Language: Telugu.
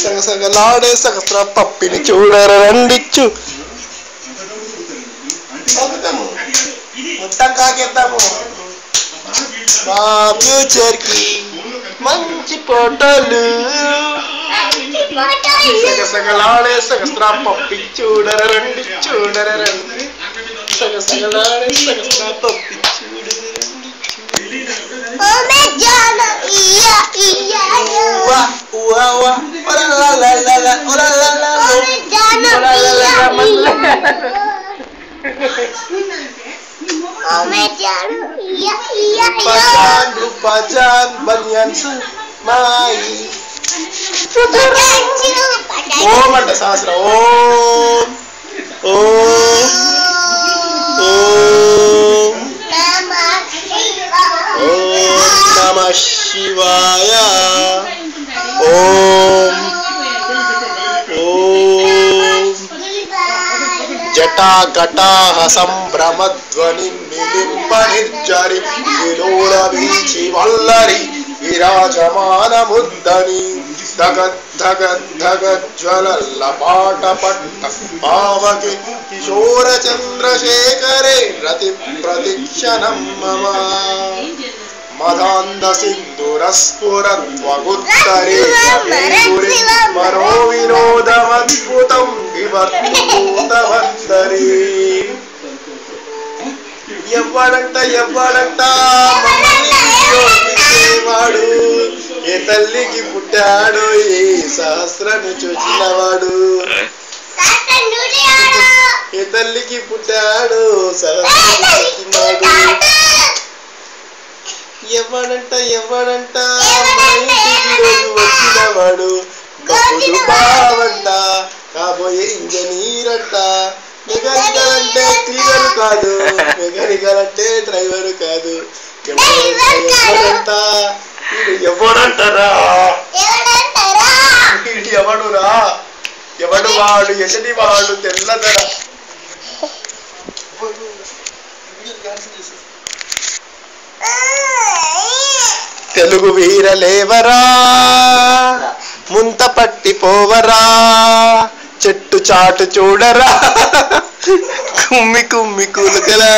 సగసగలాడే సహస్ర పప్పిని చూడర రండిచ్చు మొత్తం కాకేద్దాము మా ఫ్యూచర్ కి మంచి ఫోటోలు సగసగలాడే సహస్ర పప్పి చూడర రండి చూడర రండి సగసగలాడే సహస్ర పప్పి చూడర Pajan banyan semai. Om ada sastra om. Om Namah Shivaya. Om Jata Gataha Sambhramadhvani Milimpanirjari Vilora Vichi Vallari Virajamana Muddani Dhagat Dhagat Dhagat Jvalallapata Patta Pavake Kishora Chandra Shekhare Rati Pradikshanam Mama Madhanda Sindhuraspuratvaguttare Vingure Maro Vinodavadbhutam Vivatmutavantare ఎవ్వడంట వాడు ఏ తల్లికి పుట్టాడు ఏ సహస్రాన్ని చూసినవాడు ఏ తల్లికి పుట్టాడు సహస్రాన్ని చూసినాడు ఎవ్వడంట మా ఇంటికి రోజు వచ్చినవాడు బొబ్బులు బావంట కాబోయే ఇంజనీర్ అంట మెకానికల్ అంటే క్లీనర్ కాదు మెకానికల్ అంటే డ్రైవర్ కాదు ఎవడంటారా ఎవడురా ఎవడు వాడు ఎసటి వాడు తెల్లదర తెలుగు వీరలేవరా ముంత పట్టిపోవరా చెట్టు చాటు చూడరా కుమ్మి కుమ్మి కులకలా